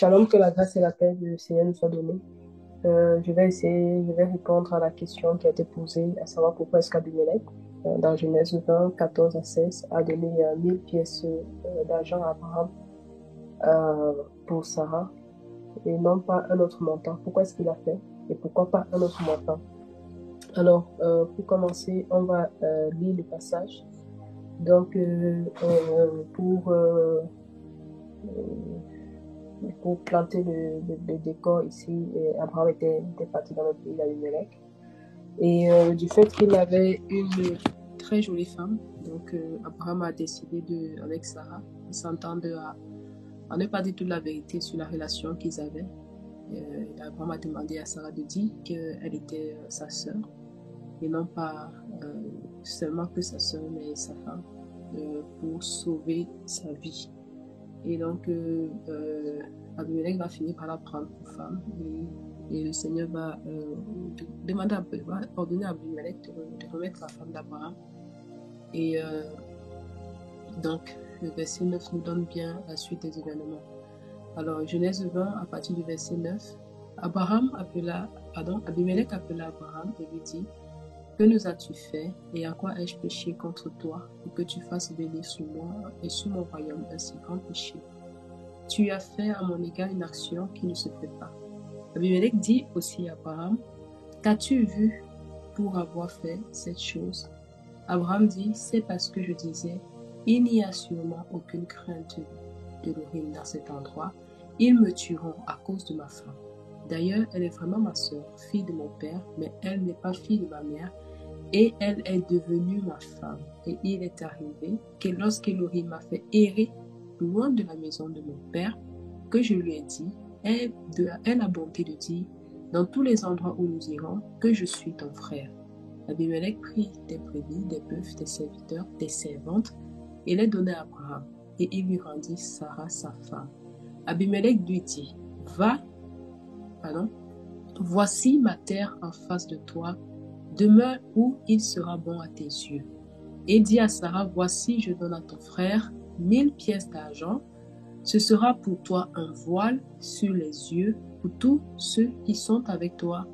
Shalom, que la grâce et la paix du Seigneur nous soient données. Je vais répondre à la question qui a été posée, à savoir pourquoi est-ce qu'Abimelech, dans Genèse 20, 14 à 16, a donné 1000 pièces d'argent à Abraham euh, pour Sarah et non pas un autre montant. Pourquoi est-ce qu'il a fait et pourquoi pas un autre montant? Alors, pour commencer, on va lire le passage. Donc, pour planter le décor ici, Abraham était parti dans le pays d'Abimelech. Et du fait qu'il avait une très jolie femme, donc Abraham a décidé avec Sarah de s'entendre à ne pas dire toute la vérité sur la relation qu'ils avaient. Abraham a demandé à Sarah de dire qu'elle était sa sœur, et non pas seulement que sa sœur, mais sa femme, pour sauver sa vie. Et donc, Abimelech va finir par la prendre pour femme. Et le Seigneur va va ordonner à Abimelech de remettre la femme d'Abraham. Et donc, le verset 9 nous donne bien la suite des événements. Alors, Genèse 20, à partir du verset 9, Abimelech appela Abraham et lui dit: que nous as-tu fait et à quoi ai-je péché contre toi pour que tu fasses venir sur moi et sur mon royaume un si grand péché? Tu as fait à mon égard une action qui ne se fait pas. Abimelech dit aussi à Abraham: qu'as-tu vu pour avoir fait cette chose? Abraham dit: c'est parce que je disais, il n'y a sûrement aucune crainte de l'Éternel dans cet endroit. Ils me tueront à cause de ma femme. D'ailleurs, elle est vraiment ma sœur, fille de mon père, mais elle n'est pas fille de ma mère, et elle est devenue ma femme. Et il est arrivé que lorsqu'Élohim m'a fait errer loin de la maison de mon père, que je lui ai dit, aie la bonté de dire, dans tous les endroits où nous irons, que je suis ton frère. Abimelech prit des brebis, des bœufs, des serviteurs, des servantes, et les donna à Abraham, et il lui rendit Sarah sa femme. Abimelech lui dit: voici ma terre en face de toi, demeure où il sera bon à tes yeux. Et dit à Sarah: voici, je donne à ton frère 1000 pièces d'argent. Ce sera pour toi un voile sur les yeux pour tous ceux qui sont avec toi,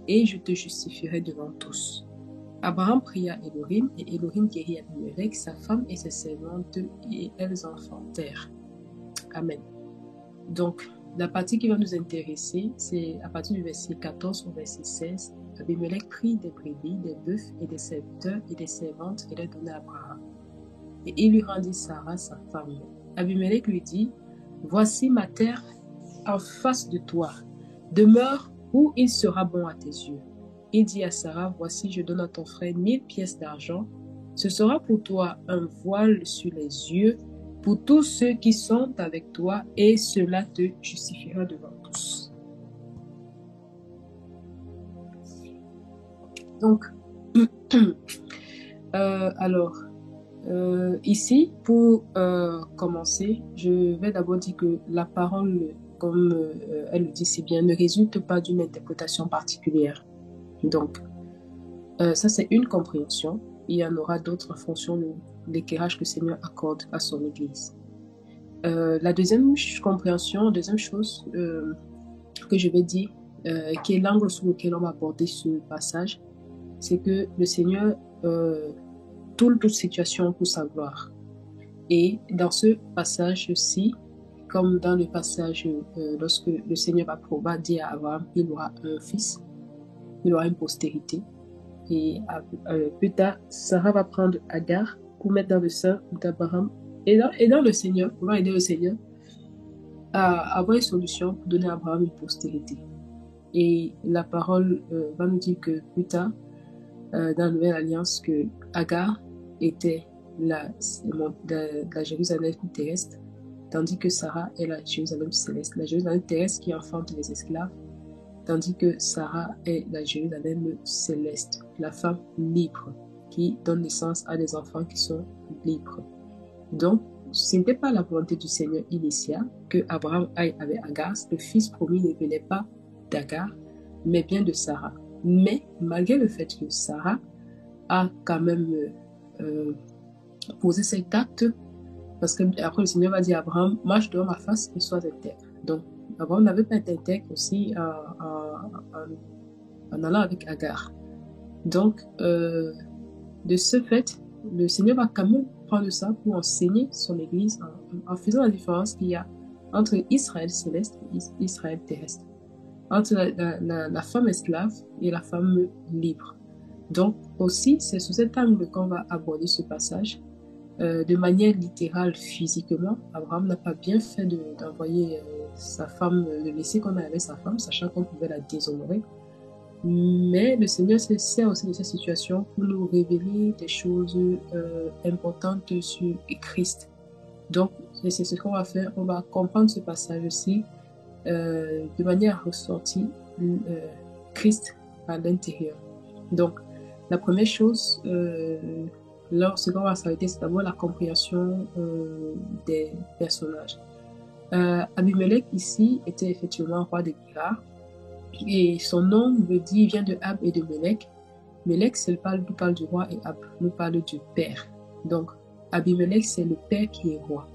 et je te justifierai devant tous. Abraham pria Élohim, et Élohim guérit Abimelech, sa femme et ses servantes, et elles enfantèrent. Amen. Donc, la partie qui va nous intéresser, c'est à partir du verset 14 au verset 16. Abimelech prit des brebis, des bœufs et des serviteurs et des servantes et les donna à Abraham. Et il lui rendit Sarah, sa femme. Abimelech lui dit: voici ma terre en face de toi. Demeure où il sera bon à tes yeux. Il dit à Sarah: voici, je donne à ton frère 1000 pièces d'argent. Ce sera pour toi un voile sur les yeux pour tous ceux qui sont avec toi, et cela te justifiera devant tous. Donc, ici, pour commencer, je vais d'abord dire que la parole, comme elle le dit si bien, ne résulte pas d'une interprétation particulière. Donc, ça c'est une compréhension. Il y en aura d'autres en fonction de l'éclairage que le Seigneur accorde à son Église. La deuxième compréhension, la deuxième chose que je vais dire, qui est l'angle sur lequel on va aborder ce passage, c'est que le Seigneur tourne toute situation pour sa gloire. Et dans ce passage-ci, comme dans le passage lorsque le Seigneur va dire à Abraham qu'il aura un fils, il aura une postérité, et plus tard, Sarah va prendre Agar pour mettre dans le sein d'Abraham et dans le Seigneur, pour aider le Seigneur à avoir une solution pour donner à Abraham une postérité. Et la parole va nous dire que plus tard, dans la Nouvelle Alliance, que Agar était la Jérusalem terrestre, tandis que Sarah est la Jérusalem céleste. La Jérusalem terrestre qui enfante les esclaves, tandis que Sarah est la Jérusalem céleste, la femme libre, qui donne naissance à des enfants qui sont libres. Donc, ce n'était pas la volonté du Seigneur initial que Abraham aille avec Agar. Le fils promis ne venait pas d'Agar, mais bien de Sarah. Mais malgré le fait que Sarah a quand même posé cet acte, parce que après le Seigneur va dire à Abraham: marche devant ma face et sois intègre. Donc, Abraham n'avait pas été intègre aussi en allant avec Agar. Donc, de ce fait, le Seigneur va quand même prendre ça pour enseigner son Église en faisant la différence qu'il y a entre Israël céleste et Israël terrestre, entre la femme esclave et la femme libre. Donc aussi, c'est sous cet angle qu'on va aborder ce passage. De manière littérale, physiquement, Abraham n'a pas bien fait d'envoyer sa femme, de laisser qu'on avait sa femme, sachant qu'on pouvait la déshonorer. Mais le Seigneur se sert aussi de cette situation pour nous révéler des choses importantes sur Christ. Donc, c'est ce qu'on va faire. On va comprendre ce passage aussi de manière ressortie Christ à l'intérieur. Donc, la première chose, ce qu'on va s'arrêter, c'est d'abord la compréhension des personnages. Abimelech ici était effectivement roi de Guérard. Et son nom vient de Ab et de Melech. Melech, nous parle du roi, et Ab nous parle du père. Donc, Abimelech, c'est le père qui est roi.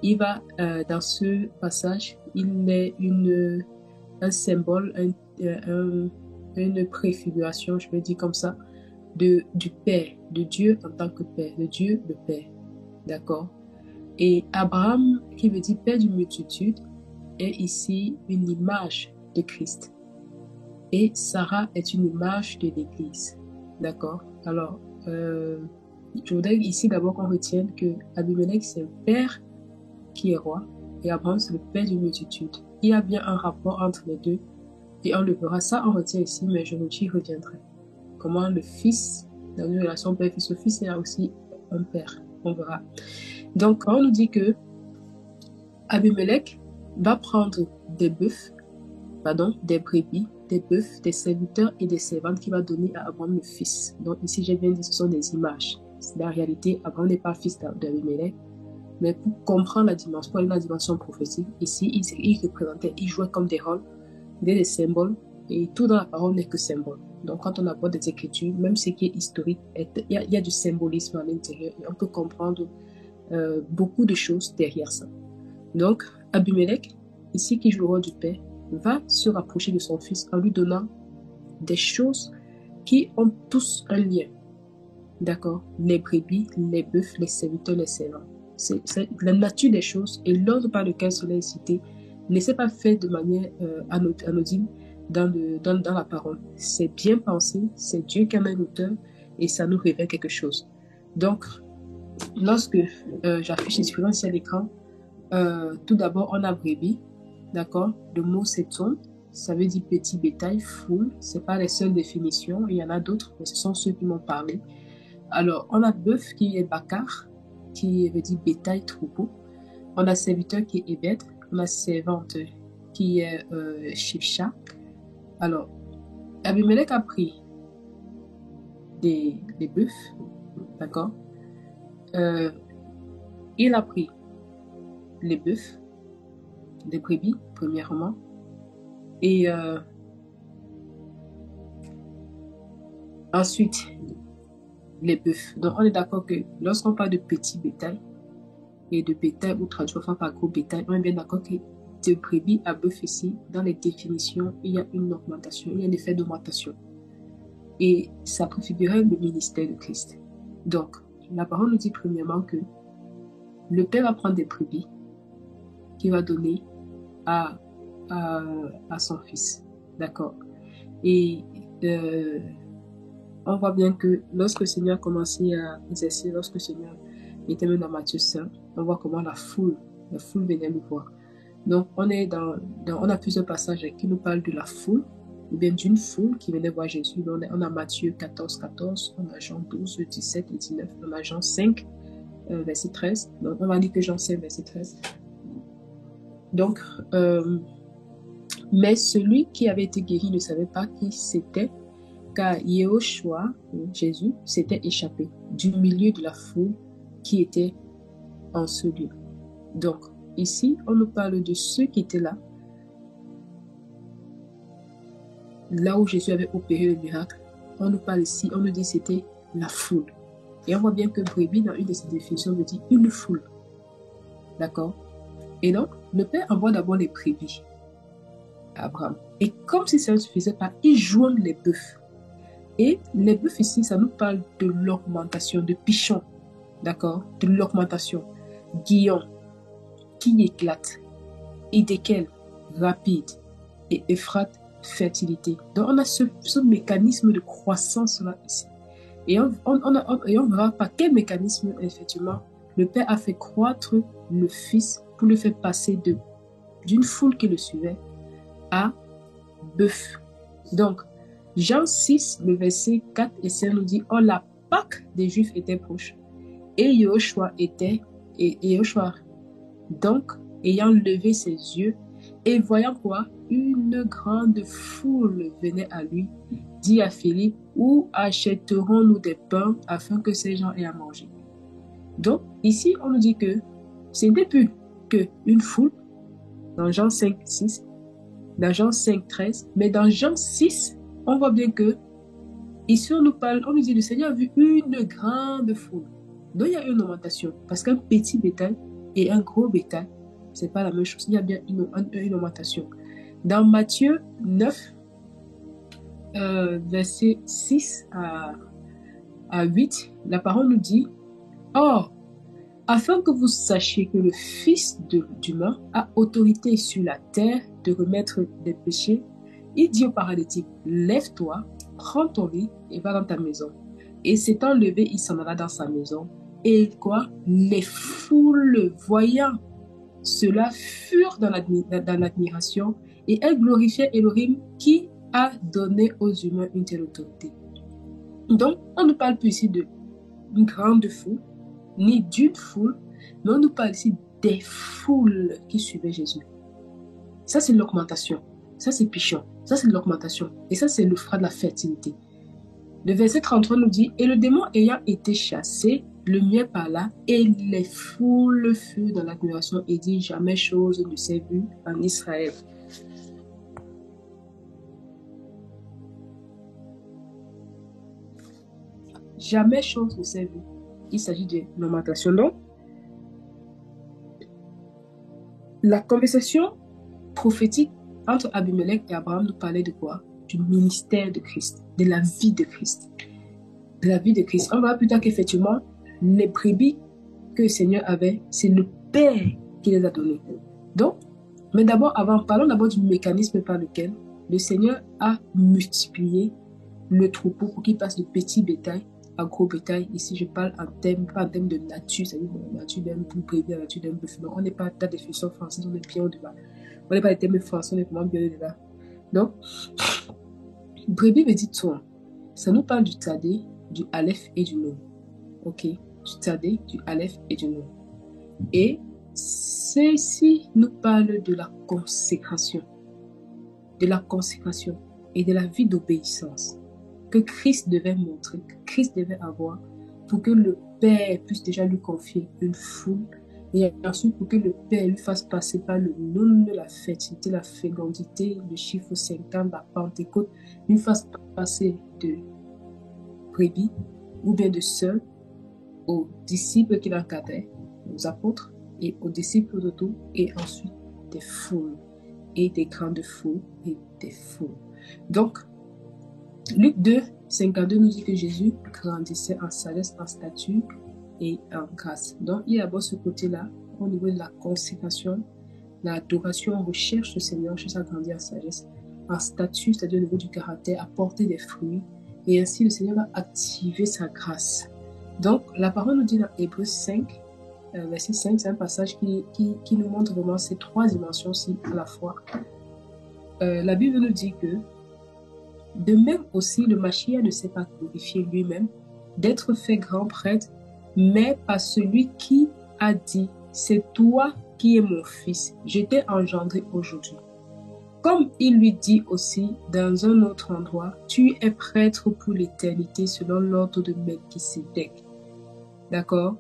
Il va, dans ce passage, il est un symbole, une préfiguration, je vais dire comme ça, du père, de Dieu en tant que père, de Dieu le père. D'accord? Et Abraham, qui veut dire père d'une multitude, est ici une image de Christ. Et Sarah est une image de l'Église. D'accord? Alors, je voudrais ici d'abord qu'on retienne que Abimelech, c'est le père qui est roi, et Abraham, c'est le père d'une multitude. Il y a bien un rapport entre les deux, et on le verra. Ça, on retient ici, mais je y reviendrai. Comment le fils, dans une relation père-fils, le fils est aussi un père. On verra. Donc, on nous dit que Abimelech va prendre des brebis, des bœufs, des serviteurs et des servantes qu'il va donner à Abraham le fils. Donc ici, j'ai bien dit, ce sont des images. La réalité, Abraham n'est pas fils d'Abimelech, mais pour comprendre la dimension, pour la dimension prophétique, ici, il représentait, il jouait comme des rôles, des symboles, et tout dans la parole n'est que symbole. Donc quand on aborde des écritures, même ce qui est historique, il y a du symbolisme à l'intérieur, et on peut comprendre beaucoup de choses derrière ça. Donc, Abimelech, ici qui joue le rôle du père, va se rapprocher de son fils en lui donnant des choses qui ont tous un lien. D'accord? Les brebis, les bœufs, les serviteurs, les servants. C'est la nature des choses, et l'ordre par lequel cela est cité ne s'est pas fait de manière anodine dans la parole. C'est bien pensé, c'est Dieu qui en est l'auteur, et ça nous révèle quelque chose. Donc, lorsque j'affiche les différences à l'écran, tout d'abord, on a brebis. D'accord? Le mot seton, ça veut dire petit bétail, foule. Ce n'est pas les seules définitions. Il y en a d'autres, mais ce sont ceux qui m'ont parlé. Alors, on a bœuf qui est bakar, qui veut dire bétail, troupeau. On a serviteur qui est ebed. On a servante qui est shifcha. Alors, Abimelech a pris des bœufs. D'accord? Il a pris les bœufs, des brebis, premièrement, et ensuite les bœufs. Donc on est d'accord que lorsqu'on parle de petit bétail et de bétail ou traduit par gros bétail, on est bien d'accord que de brebis à bœuf ici, dans les définitions, il y a une augmentation, il y a un effet d'augmentation. Et ça préfigurait le ministère de Christ. Donc, la parole nous dit premièrement que le Père va prendre des brebis qu'il va donner à son fils. D'accord? Et on voit bien que lorsque le Seigneur a commencé à exercer, lorsque le Seigneur était même dans Matthieu 5, on voit comment la foule venait le voir. Donc, on a plusieurs passages qui nous parlent de la foule, ou bien d'une foule qui venait voir Jésus. On a Matthieu 14, 14, on a Jean 12, 17 et 19, on a Jean 5, verset 13. Donc, on va lire que Jean 5, verset 13. Donc, mais celui qui avait été guéri ne savait pas qui c'était, car Yehoshua, Jésus, s'était échappé du milieu de la foule qui était en ce lieu. Donc, ici, on nous parle de ceux qui étaient là où Jésus avait opéré le miracle. On nous parle ici, on nous dit que c'était la foule. Et on voit bien que brebis, dans une de ses définitions, veut dire une foule. D'accord? Et donc, le père envoie d'abord les brebis à Abraham. Et comme si ça ne suffisait pas, il joint les bœufs. Et les bœufs ici, ça nous parle de l'augmentation, de pichon, d'accord? De l'augmentation. Guillon, qui éclate, Édékel, rapide, et Ephrate, fertilité. Donc on a ce mécanisme de croissance là ici. Et on verra par quel mécanisme, effectivement, le Père a fait croître le Fils pour le faire passer d'une foule qui le suivait à bœuf. Donc, Jean 6, le verset 4 et 5 nous dit, oh, la Pâque des Juifs était proche. Et Yahushua donc, ayant levé ses yeux et voyant quoi? Une grande foule venait à lui, dit à Philippe, où achèterons-nous des pains afin que ces gens aient à manger? Donc, ici, on nous dit que ce n'était plus qu'une foule, dans Jean 5, 6, dans Jean 5, 13, mais dans Jean 6, on voit bien que, ici, on nous dit, le Seigneur a vu une grande foule. Donc, il y a une augmentation, parce qu'un petit bétail et un gros bétail, ce n'est pas la même chose. Il y a bien une augmentation. Dans Matthieu 9, versets 6 à 8, la parole nous dit, or, afin que vous sachiez que le Fils d'humain a autorité sur la terre de remettre des péchés, il dit au paralytique, lève-toi, prends ton lit et va dans ta maison. Et s'étant levé, il s'en alla dans sa maison. Et quoi? Les foules, voyant cela, furent dans l'admiration et elles glorifiaient Elohim qui a donné aux humains une telle autorité. Donc, on ne parle plus ici d'une grande foule, ni d'une foule, mais on nous parle ici des foules qui suivaient Jésus. Ça, c'est l'augmentation. Ça, c'est Pichon. Ça, c'est l'augmentation. Et ça, c'est le frein de la fertilité. Le verset 33 nous dit, et le démon ayant été chassé, le mien parla, et les foules furent dans l'admiration et dit, jamais chose ne s'est vue en Israël. Jamais chose ne s'est vue. Il s'agit de l'augmentation. Donc, la conversation prophétique entre Abimelech et Abraham nous parlait de quoi? Du ministère de Christ, de la vie de Christ. De la vie de Christ. On verra plus tard qu'effectivement, les brebis que le Seigneur avait, c'est le Père qui les a données. Donc, mais d'abord, parlons d'abord du mécanisme par lequel le Seigneur a multiplié le troupeau pour qu'il passe de petit bétail à gros bétail. Ici, je parle pas en termes de nature, c'est-à-dire la nature d'un brebis, la nature d'un bœuf. On n'est pas dans la définition française, on est bien au-delà. On n'est pas des termes français, on est vraiment bien au-delà. Donc, brebis veut dire toi. Ça nous parle du Tzadé, du Aleph et du Nun. Ok? Du Tzadé, du Aleph et du Nun. Et ceci nous parle de la consécration. De la consécration et de la vie d'obéissance que Christ devait montrer, que Christ devait avoir pour que le Père puisse déjà lui confier une foule et ensuite pour que le Père lui fasse passer par le nom de la fertilité, la fécondité, le chiffre 50, la Pentecôte, lui fasse passer de brebis ou bien de seuls aux disciples qu'il encadrait, aux apôtres et aux disciples de tout, et ensuite des foules et des grandes foules et des foules. Donc, Luc 2, 52 nous dit que Jésus grandissait en sagesse, en stature et en grâce. Donc, il y a d'abord ce côté-là, au niveau de la consécration, l'adoration, on recherche le Seigneur, cherche à grandir en sagesse, en stature, c'est-à-dire au niveau du caractère, à porter des fruits, et ainsi le Seigneur va activer sa grâce. Donc, la parole nous dit dans Hébreux 5, verset 5, c'est un passage qui nous montre vraiment ces trois dimensions-ci à la fois. La Bible nous dit que de même aussi, le Mashiach ne s'est pas glorifié lui-même d'être fait grand prêtre, mais par celui qui a dit, c'est toi qui es mon fils, je t'ai engendré aujourd'hui. Comme il lui dit aussi dans un autre endroit, tu es prêtre pour l'éternité selon l'ordre de Melchisédek. D'accord?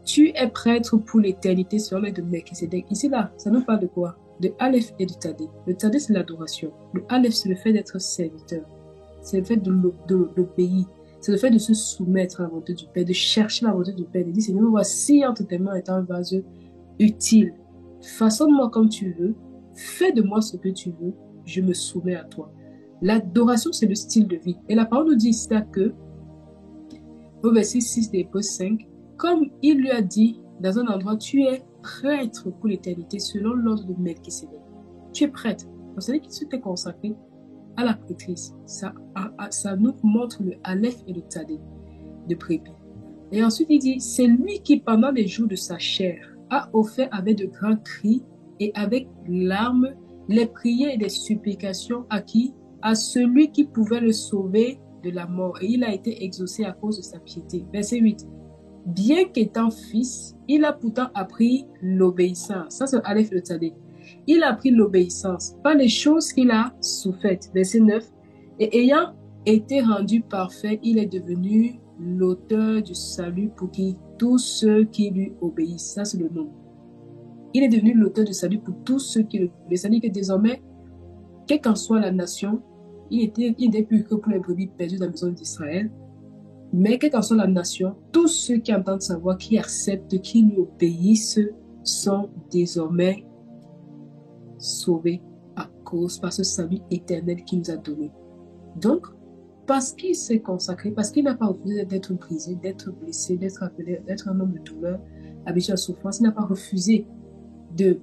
Tu es prêtre pour l'éternité selon l'ordre de Melchisédek. Ici, là, ça nous parle de quoi? De Aleph et du Tzadé. Le Tzadé, c'est l'adoration. Le Aleph, c'est le fait d'être serviteur. C'est le fait de l'obéir. C'est le fait de se soumettre à la volonté du Père, de chercher la volonté du Père. Il dit, Seigneur, voici entre tes mains est un vase utile. façonne-moi comme tu veux, fais de moi ce que tu veux, je me soumets à toi. L'adoration, c'est le style de vie. Et la parole nous dit ici que, au verset 6 de Hébreux 5, comme il lui a dit dans un endroit, tu es prêtre pour l'éternité selon l'ordre de Melchisédek. Tu es prêtre. Vous savez que tu t'es consacré à la prêtrise. Ça nous montre le Aleph et le Tzadé de brebis. Et ensuite, il dit, c'est lui qui, pendant les jours de sa chair, a offert avec de grands cris et avec larmes les prières et les supplications à qui? À celui qui pouvait le sauver de la mort. Et il a été exaucé à cause de sa piété. Verset 8. Bien qu'étant fils, il a pourtant appris l'obéissance. Ça, c'est Aleph le Tzadé. Il a appris l'obéissance par les choses qu'il a soufaites. Verset 9. Et ayant été rendu parfait, il est devenu l'auteur du salut pour qui tous ceux qui lui obéissent. Ça, c'est le nom. Il est devenu l'auteur du salut pour tous ceux qui lui obéissent. C'est-à-dire que désormais, quelle qu'en soit la nation, il n'était plus que pour les brebis perdues dans la maison d'Israël. Mais quelle qu'en soit la nation, tous ceux qui entendent sa voix, qui acceptent, qui lui obéissent, sont désormais sauvés à cause, par ce salut éternel qu'il nous a donné. Donc, parce qu'il s'est consacré, parce qu'il n'a pas refusé d'être brisé, d'être blessé, d'être appelé, d'être un homme de douleur, habitué à la souffrance, il n'a pas refusé de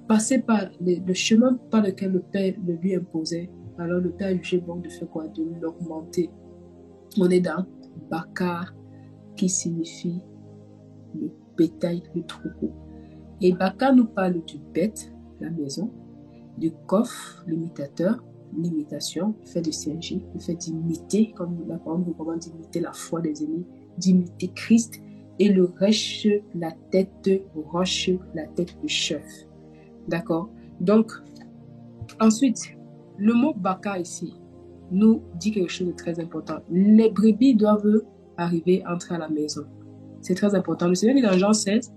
passer par le chemin par lequel le Père le lui imposait. Alors le Père a jugé bon de faire quoi? De l'augmenter. On est dans Bakar, qui signifie le bétail, le troupeau. Et Bakar nous parle du bête, la maison, du coffre, l'imitateur, l'imitation, le fait de singer, le fait d'imiter, comme la parole nous recommande d'imiter la foi des ennemis, d'imiter Christ, et le rêche, la tête roche, la tête de chef. D'accord? Donc, ensuite, le mot Baka ici nous dit quelque chose de très important. Les brebis doivent arriver, entrer à la maison. C'est très important. Le Seigneur dit dans Jean 16,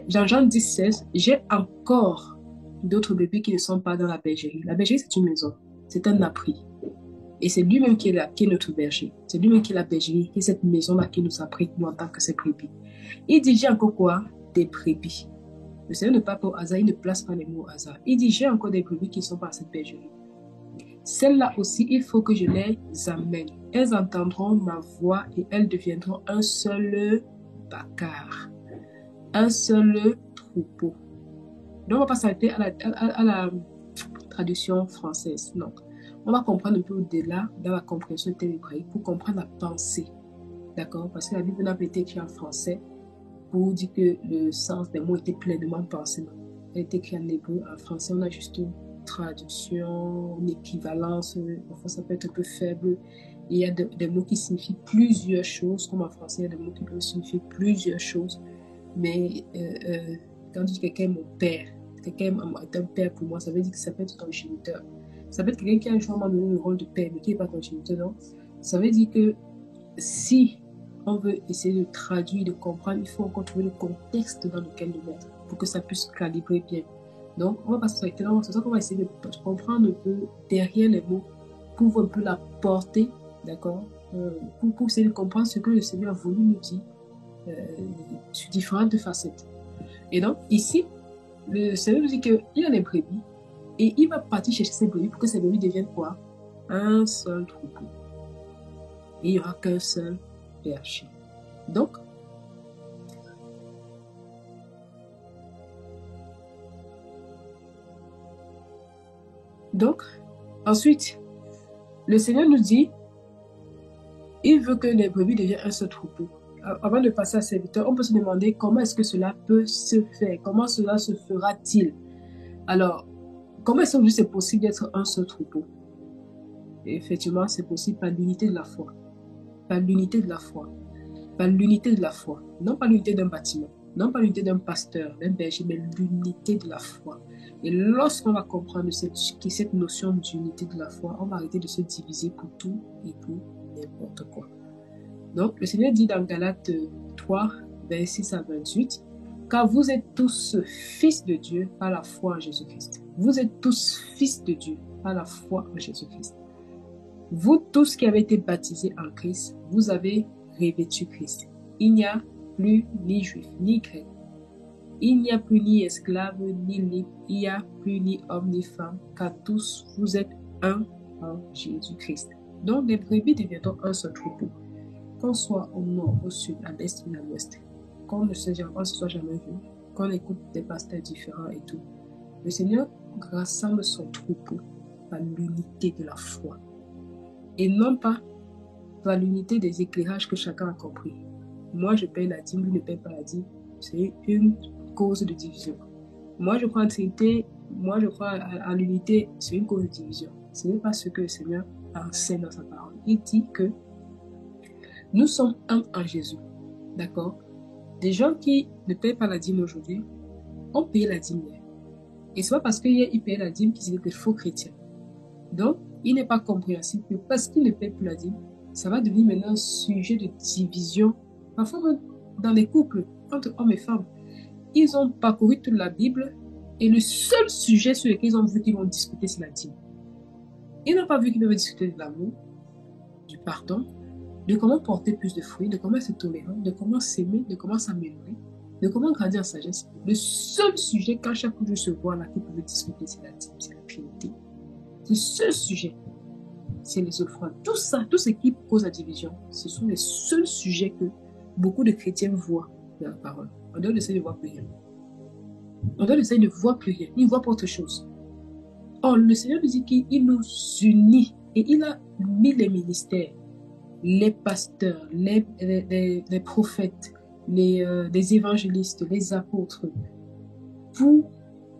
dans Jean 10, 16, j'ai encore d'autres bébés qui ne sont pas dans la bergerie. La bergerie, c'est une maison. C'est un abri. Et c'est lui-même qui est là, qui est notre berger. C'est lui-même qui est la bergerie, qui est cette maison-là qui nous abrite, nous, en tant que ses brebis. Il dit, j'ai encore quoi? Des brebis. Le Seigneur ne parle pas au hasard, il ne place pas les mots au hasard. Il dit, j'ai encore des brebis qui ne sont pas à cette bergerie. Celles-là aussi, il faut que je les amène. Elles entendront ma voix et elles deviendront un seul bakar, un seul troupeau. Donc, on ne va pas s'arrêter à la traduction française. Non. On va comprendre un peu au-delà dans la compréhension hébraïque pour comprendre la pensée. D'accord? Parce que la Bible n'a pas été écrite en français pour dire que le sens des mots était pleinement pensé. Elle est écrite en hébreu. En français, on a juste une traduction, une équivalence. Enfin, ça peut être un peu faible. Il y a des mots qui signifient plusieurs choses, comme en français, il y a des mots qui peuvent signifier plusieurs choses. Mais quand je dis quelqu'un est mon père, quelqu'un est un père pour moi, ça veut dire que ça peut être ton géniteur. Ça peut être quelqu'un qui a justement donné le rôle de père, mais qui n'est pas ton géniteur, non? Ça veut dire que si on veut essayer de traduire, de comprendre, il faut encore trouver le contexte dans lequel le mettre pour que ça puisse calibrer bien. Donc, on va pas s'arrêter là, c'est ça qu'on va essayer de comprendre un peu derrière les mots pour voir un peu la portée, d'accord, pour essayer de comprendre ce que le Seigneur a voulu nous dire sur différentes facettes. Et donc, ici, le Seigneur nous dit qu'il a des brebis et il va partir chercher ses brebis pour que ces brebis deviennent quoi? Un seul troupeau. Et il n'y aura qu'un seul berger. Donc, ensuite, le Seigneur nous dit, il veut que les brebis deviennent un seul troupeau. Avant de passer à serviteur, on peut se demander comment est-ce que cela peut se faire, comment cela se fera-t-il. Alors, comment est-ce que c'est possible d'être un seul troupeau? Et effectivement, c'est possible par l'unité de la foi. Par l'unité de la foi. Par l'unité de la foi. Non pas l'unité d'un bâtiment, non pas l'unité d'un pasteur, d'un berger, mais l'unité de la foi. Et lorsqu'on va comprendre cette notion d'unité de la foi, on va arrêter de se diviser pour tout et pour n'importe quoi. Donc, le Seigneur dit dans Galates 3, versets 6 à 28, « Car vous êtes tous fils de Dieu par la foi en Jésus-Christ. » Vous êtes tous fils de Dieu par la foi en Jésus-Christ. Vous tous qui avez été baptisés en Christ, vous avez revêtu Christ. Il n'y a plus ni juif, ni grec. Il n'y a plus ni esclave, ni libre, il n'y a plus ni homme, ni femme, car tous vous êtes un en Jésus-Christ. Donc les brebis deviendront un seul troupeau, qu'on soit au nord, au sud, à l'est ou à l'ouest, qu'on ne se soit jamais vu, qu'on écoute des pasteurs différents et tout. Le Seigneur rassemble son troupeau par l'unité de la foi et non pas par l'unité des éclairages que chacun a compris. Moi, je paye la dîme, lui ne paye pas la dîme. C'est une cause de division. Moi, je crois en Trinité, moi, je crois à l'unité, c'est une cause de division. Ce n'est pas ce que le Seigneur enseigne dans sa parole. Il dit que nous sommes un en Jésus. D'accord? Des gens qui ne payent pas la dîme aujourd'hui ont payé la dîme hier. Et ce n'est pas parce qu'ils payaient la dîme qu'ils étaient des faux chrétiens. Donc, il n'est pas compréhensible que parce qu'ils ne payent plus la dîme, ça va devenir maintenant un sujet de division. Parfois, même dans les couples, entre hommes et femmes, ils ont parcouru toute la Bible et le seul sujet sur lequel ils ont vu qu'ils vont discuter, c'est la dîme. Ils n'ont pas vu qu'ils devaient discuter de l'amour, du pardon, de comment porter plus de fruits, de comment être tolérant, de comment s'aimer, de comment s'améliorer, de comment grandir en sagesse. Le seul sujet, quand chaque jour se voit là, qu'ils peuvent discuter, c'est la dîme, c'est la Trinité. Le seul sujet, c'est les offrandes. Tout ça, tout ce qui cause la division, ce sont les seuls sujets que beaucoup de chrétiens voient dans la parole. On doit essayer de voir plus rien. On doit essayer de voir plus rien. Ils ne voient pas autre chose. Or, le Seigneur nous dit qu'il nous unit et il a mis les ministères, les pasteurs, les prophètes, les évangélistes, les apôtres, pour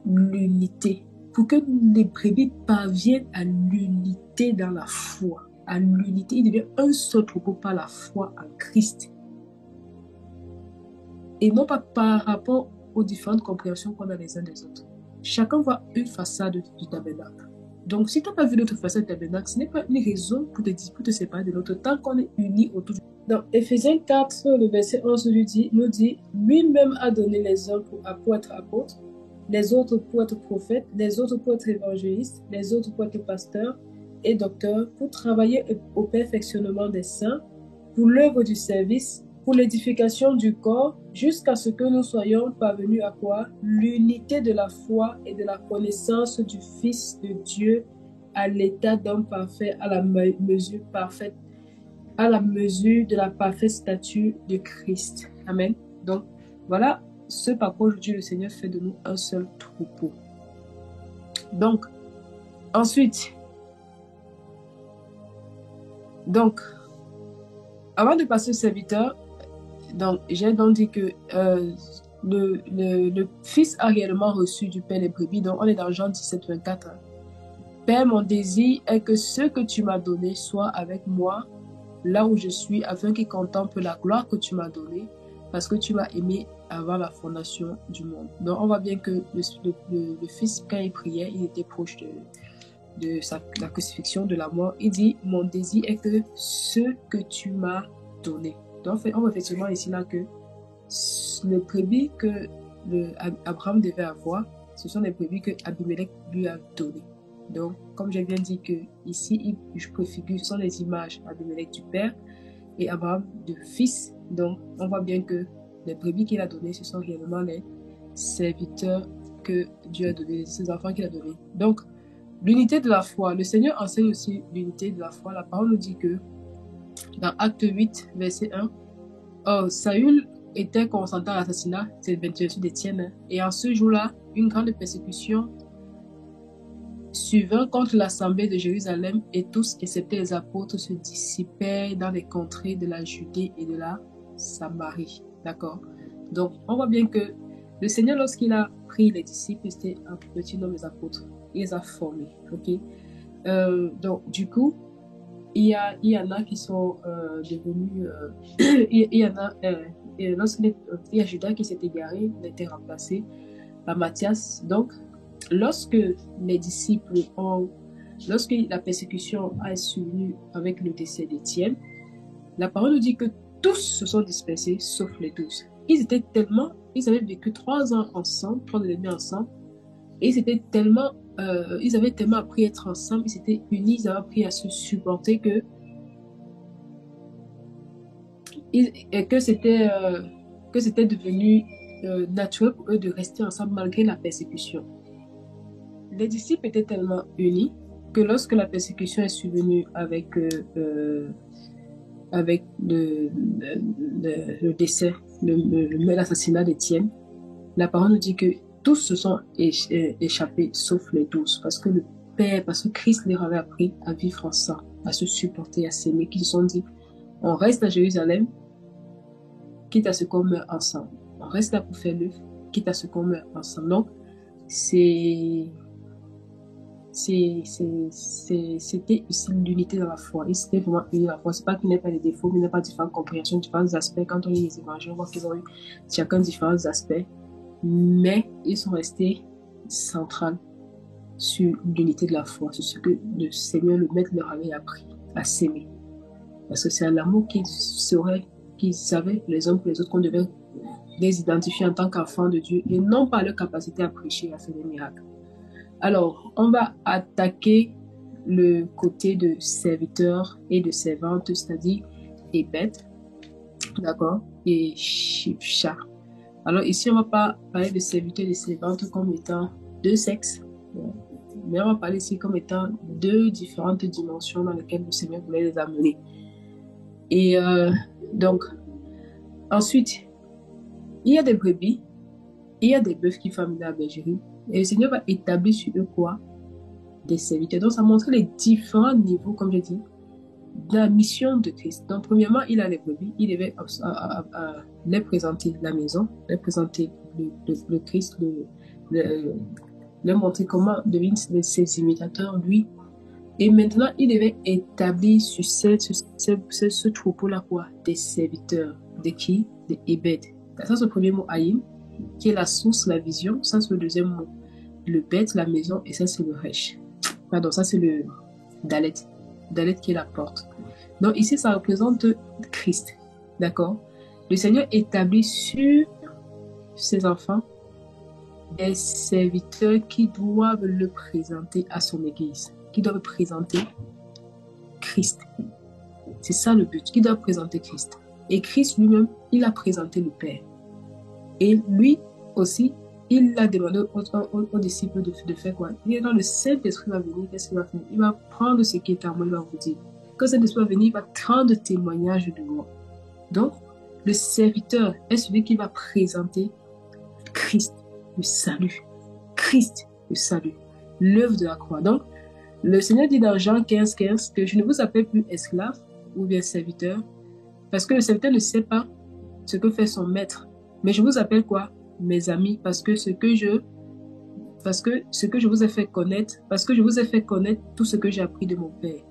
l'unité, pour que les brebis parviennent à l'unité dans la foi, à l'unité. Ils deviennent un seul troupeau par la foi en Christ. Et non pas par rapport aux différentes compréhensions qu'on a les uns des autres. Chacun voit une façade du tabernacle. Donc, si tu n'as pas vu l'autre façade du tabernacle, ce n'est pas une raison pour te séparer de l'autre tant qu'on est unis autour du... Dans Éphésiens 4, le verset 11 nous dit, lui-même a donné les uns pour être apôtres, les autres pour être prophètes, les autres pour être évangélistes, les autres pour être pasteurs et docteurs, pour travailler au perfectionnement des saints, pour l'œuvre du service, pour l'édification du corps, jusqu'à ce que nous soyons parvenus à quoi? L'unité de la foi et de la connaissance du Fils de Dieu, à l'état d'homme parfait, à la mesure parfaite, à la mesure de la parfaite statue de Christ. Amen. Donc, voilà ce par quoi aujourd'hui le Seigneur fait de nous un seul troupeau. Donc, ensuite, avant de passer au serviteur, j'ai donc dit que le Fils a réellement reçu du Père les brebis. Donc, on est dans Jean 17, 24. Père, mon désir est que ce que tu m'as donné soit avec moi, là où je suis, afin qu'il contemple la gloire que tu m'as donnée, parce que tu m'as aimé avant la fondation du monde. Donc, on voit bien que le Fils, quand il priait, il était proche de la crucifixion, de la mort. Il dit, mon désir est que ce que tu m'as donné. Donc, on voit effectivement ici là que les brebis que Abraham devait avoir, ce sont les brebis que Abimelech lui a donné. Donc, comme j'ai bien dit que ici, je préfigure, ce sont les images Abimelech du père et Abraham du fils. Donc, on voit bien que les brebis qu'il a données, ce sont réellement les serviteurs que Dieu a donnés, ses enfants qu'il a donnés. Donc, l'unité de la foi. Le Seigneur enseigne aussi l'unité de la foi. La parole nous dit que dans Acte 8, verset 1, Saül était consentant à l'assassinat, c'est le verset d'Étienne, et en ce jour-là, une grande persécution survint contre l'assemblée de Jérusalem, et tous, excepté les apôtres, se dissipèrent dans les contrées de la Judée et de la Samarie. D'accord? Donc, on voit bien que le Seigneur, lorsqu'il a pris les disciples, c'était un petit nombre des apôtres. Il les a formés. Ok? Donc, du coup, il y en a qui sont devenus... il y en a... lorsqu'il y a Judas qui s'est égaré, il a été remplacé par Matthias. Donc, lorsque les disciples lorsque la persécution a survenu avec le décès d'Étienne, la parole nous dit que tous se sont dispersés, sauf les 12. Ils avaient vécu 3 ans ensemble, 3 années ensemble, et ils avaient tellement appris à être ensemble, ils s'étaient unis, ils avaient appris à se supporter que c'était devenu naturel pour eux de rester ensemble malgré la persécution. Les disciples étaient tellement unis que lorsque la persécution est survenue avec le décès, l'assassinat d'Étienne, la parole nous dit que tous se sont échappés sauf les 12 parce que parce que Christ leur avait appris à vivre ensemble, à se supporter, à s'aimer, qu'ils se sont dit, on reste à Jérusalem, quitte à ce qu'on meurt ensemble. On reste là pour faire l'œuvre, quitte à ce qu'on meurt ensemble. Donc, c'était aussi l'unité dans la foi. Ils étaient vraiment unis dans la foi. C'est pas qu'il n'y ait pas de défauts, qu'il n'y ait pas différentes compréhensions, différents aspects. Quand on lit les évangiles, on voit qu'ils ont eu chacun différents aspects. Mais ils sont restés centrales sur l'unité de la foi, sur ce que le Seigneur, le Maître, leur avait appris à s'aimer. Parce que c'est à l'amour qu'ils savaient les uns pour les autres qu'on devait les identifier en tant qu'enfants de Dieu et non pas leur capacité à prêcher et à faire des miracles. Alors, on va attaquer le côté de serviteur et de servante, c'est-à-dire Ebed, d'accord, et Shipsha. Alors ici, on ne va pas parler de serviteur et de servante comme étant deux sexes, mais on va parler ici comme étant deux différentes dimensions dans lesquelles le Seigneur voulait les amener. Et donc, ensuite, il y a des brebis, il y a des bœufs qui forment la bergerie, et le Seigneur va établir sur eux quoi? Des serviteurs. Donc, ça montre les différents niveaux, comme je dis, de la mission de Christ. Donc, premièrement, il a les brebis, il devait les présenter la maison, les présenter le Christ, leur montrer comment devenir ses imitateurs, lui. Et maintenant, il devait établir sur ce troupeau-là quoi? Des serviteurs. De qui? De Ebed. Ça, c'est le premier mot, Aïm, qui est la source, la vision. Ça, c'est le deuxième mot. Le bête, la maison, et ça, c'est le Resh. Pardon, ça, c'est le Dalet. Dalet qui est la porte. Donc, ici, ça représente Christ. D'accord? Le Seigneur établit sur ses enfants des serviteurs qui doivent le présenter à son Église, qui doivent présenter Christ. C'est ça le but, qui doit présenter Christ. Et Christ lui-même, il a présenté le Père. Et lui aussi, il a demandé aux disciples de faire quoi? Il est dans le Saint-Esprit va venir, qu'est-ce qu'il va faire? Il va prendre ce qui est à moi, il va vous dire. Quand le Saint-Esprit va venir, il va rendre témoignage de moi. Donc, le serviteur est celui qui va présenter Christ, le salut. Christ, le salut. L'œuvre de la croix. Donc, le Seigneur dit dans Jean 15:15 que je ne vous appelle plus esclave ou bien serviteur, parce que le serviteur ne sait pas ce que fait son maître. Mais je vous appelle quoi? Mes amis, parce que ce que je vous ai fait connaître, parce que je vous ai fait connaître tout ce que j'ai appris de mon Père.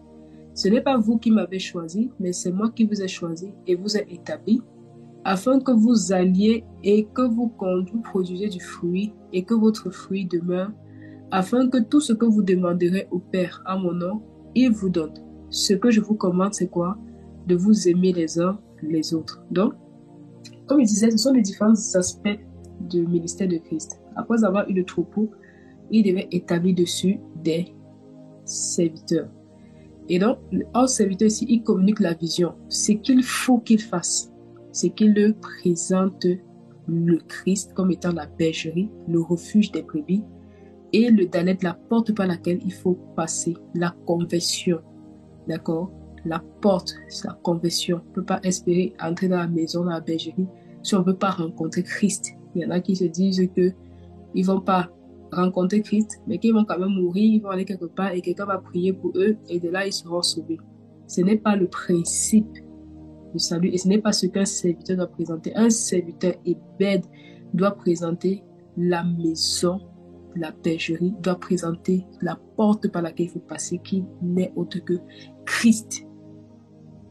Ce n'est pas vous qui m'avez choisi, mais c'est moi qui vous ai choisi et vous ai établi, afin que vous alliez et que vous produisiez du fruit et que votre fruit demeure, afin que tout ce que vous demanderez au Père à mon nom, il vous donne. Ce que je vous commande, c'est quoi? De vous aimer les uns les autres. Donc, comme je disais, ce sont les différents aspects du ministère de Christ. Après avoir eu le troupeau, il devait établir dessus des serviteurs. Et donc, un serviteur ici, il communique la vision. Ce qu'il faut qu'il fasse, c'est qu'il leur présente le Christ comme étant la bergerie, le refuge des brebis, et le Dalet, la porte par laquelle il faut passer, la conversion. D'accord? La porte, c'est la conversion. On ne peut pas espérer entrer dans la maison, dans la bergerie, si on ne veut pas rencontrer Christ. Il y en a qui se disent qu'ils ne vont pas rencontrer Christ, mais qu'ils vont quand même mourir, ils vont aller quelque part et quelqu'un va prier pour eux et de là ils seront sauvés. Ce n'est pas le principe du salut et ce n'est pas ce qu'un serviteur doit présenter. Un serviteur Ebed doit présenter la maison, la bergerie, doit présenter la porte par laquelle il faut passer qui n'est autre que Christ.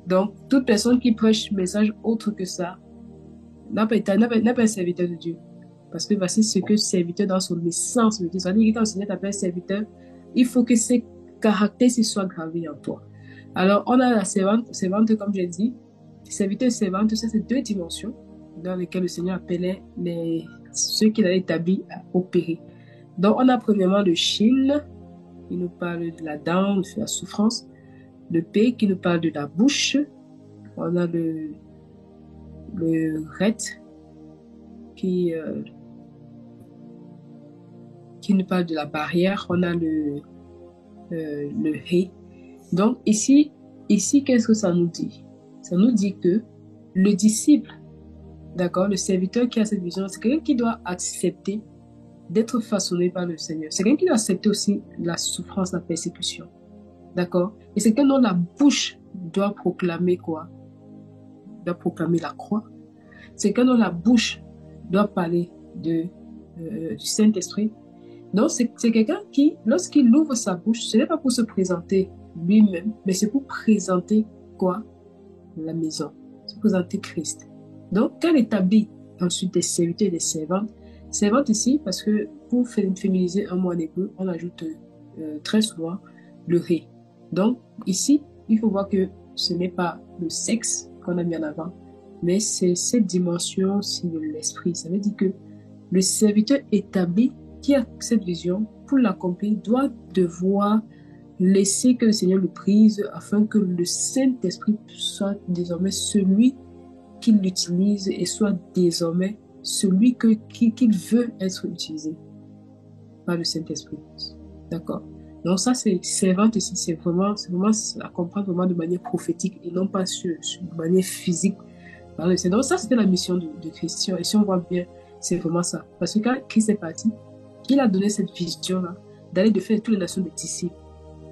Donc, toute personne qui prêche un message autre que ça n'a pas un serviteur de Dieu. Parce que voici ce que serviteur dans son essence veut dire. C'est-à-dire que quand le Seigneur t'appelle serviteur, il faut que ces caractères soient gravés en toi. Alors, on a la servante comme j'ai dit. Serviteur et servante, ça c'est deux dimensions dans lesquelles le Seigneur appelait ceux qu'il a établis à opérer. Donc, on a premièrement le Shin, qui nous parle de la dent, de la souffrance. Le P, qui nous parle de la bouche. On a le Ret, qui nous parle de la barrière. On a le hé. Donc ici, qu'est-ce que ça nous dit? Ça nous dit que le disciple, d'accord, le serviteur qui a cette vision, c'est quelqu'un qui doit accepter d'être façonné par le Seigneur. C'est quelqu'un qui doit accepter aussi la souffrance, la persécution. D'accord? Et c'est quelqu'un dont la bouche doit proclamer quoi? Doit proclamer la croix. C'est quelqu'un dont la bouche doit parler du Saint-Esprit. Donc, c'est quelqu'un qui, lorsqu'il ouvre sa bouche, ce n'est pas pour se présenter lui-même, mais c'est pour présenter quoi? La maison. C'est pour présenter Christ. Donc, quand elle établit ensuite des serviteurs et des servantes, servante ici, parce que pour féminiser un mot en hébreu, on ajoute très souvent le ré. Donc, ici, il faut voir que ce n'est pas le sexe qu'on a mis en avant, mais c'est cette dimension aussi de l'esprit. Ça veut dire que le serviteur établi qui a cette vision, pour l'accomplir, doit devoir laisser que le Seigneur le prise afin que le Saint-Esprit soit désormais celui qui l'utilise et soit désormais celui qu'il veut être utilisé par le Saint-Esprit. D'accord? Donc ça, c'est servante ici, c'est vraiment à comprendre vraiment de manière prophétique et non pas de manière physique. Donc ça, c'était la mission de Christian. Et si on voit bien, c'est vraiment ça. Parce que quand Christ est parti, il a donné cette vision-là d'aller de faire toutes les nations des disciples.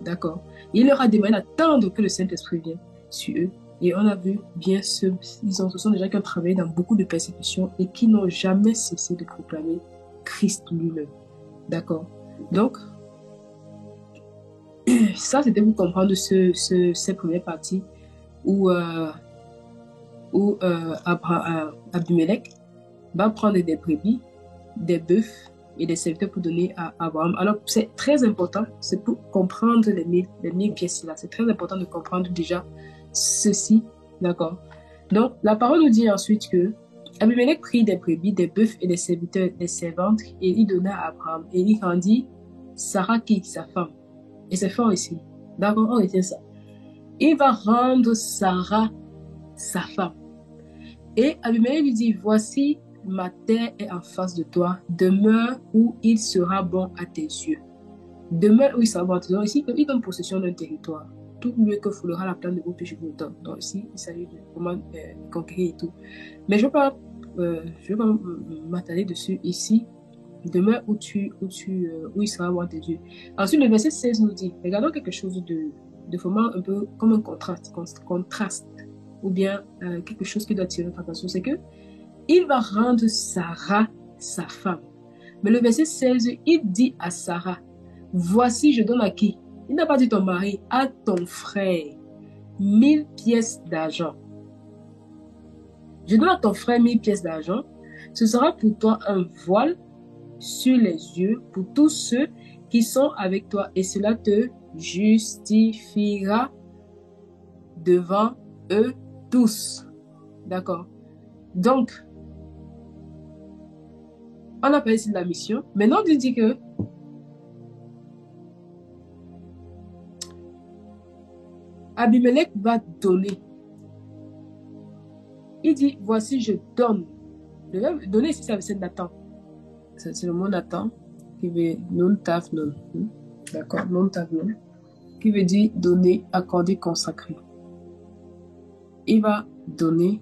D'accord? Il leur a demandé d'attendre que le Saint-Esprit vienne sur eux. Et on a vu bien ce sont des gens qui ont travaillé dans beaucoup de persécutions et qui n'ont jamais cessé de proclamer Christ lui-même. D'accord? Donc, ça, c'était pour comprendre cette première partie où Abimelech va prendre des brebis, des bœufs et des serviteurs pour donner à Abraham. Alors, c'est très important, c'est pour comprendre les 1000 pièces-là. C'est très important de comprendre déjà ceci, d'accord? Donc, la parole nous dit ensuite que Abimelech prit des brebis, des bœufs et des serviteurs, des servantes, et il donna à Abraham. Et il rendit Sarah qui est sa femme. Et c'est fort ici. D'accord, on retient ça. Il va rendre Sarah sa femme. Et Abimelech lui dit, voici, ma terre est en face de toi. Demeure où il sera bon à tes yeux. Demeure où il sera bon à tes yeux. Ici, il donne possession d'un territoire. Tout lieu que foulera la plante de vos péchés vous le donne. Donc ici, il s'agit de comment conquérir et tout. Mais je ne vais pas m'attarder dessus ici. Demeure où il sera bon à tes yeux. Ensuite, le verset 16 nous dit, regardons quelque chose de vraiment un peu comme un contraste, ou bien quelque chose qui doit attirer notre attention, c'est que il va rendre Sarah sa femme. Mais le verset 16, il dit à Sarah, voici, je donne à qui? Il n'a pas dit ton mari, à ton frère, 1000 pièces d'argent. Je donne à ton frère 1000 pièces d'argent. Ce sera pour toi un voile sur les yeux pour tous ceux qui sont avec toi et cela te justifiera devant eux tous. D'accord? Donc, on a parlé ici de la mission. Maintenant, on dit que Abimelech va donner. Il dit, voici, je donne. Le verbe donner ici, c'est Nathan. C'est le mot Nathan qui veut non taf non. D'accord, non taf non. Qui veut dire donner, accorder, consacrer. Il va donner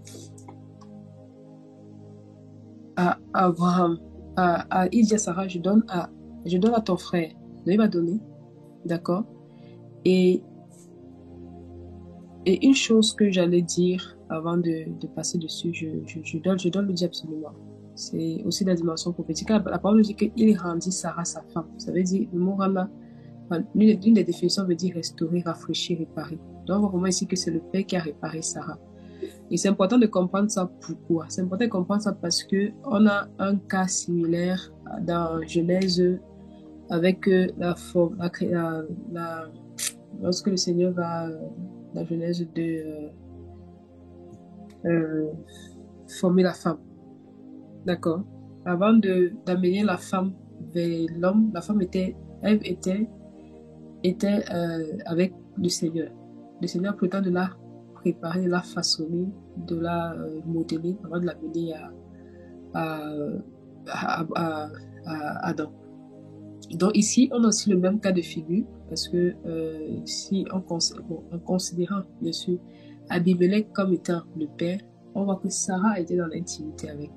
à Abraham. Il dit à Sarah, je donne à ton frère. Donc, il va donner. D'accord. Et une chose que j'allais dire avant de passer dessus, je dois le dire absolument. C'est aussi la dimension prophétique. La parole dit qu'il rendit Sarah sa femme. Ça veut dire, le mot rama, l'une des définitions veut dire restaurer, rafraîchir, réparer. Donc, on voit vraiment ici que c'est le Père qui a réparé Sarah. Et c'est important de comprendre ça. Pourquoi? C'est important de comprendre ça parce qu'on a un cas similaire dans Genèse avec lorsque le Seigneur va dans Genèse former la femme. D'accord? Avant d'amener la femme vers l'homme, la femme était avec le Seigneur. Le Seigneur prétend de la préparer, de la façonner, de la modeler avant de l'amener à, à Adam. Donc ici, on a aussi le même cas de figure, parce que si en considérant, bien sûr, Abimelech comme étant le père, on voit que Sarah était dans l'intimité avec.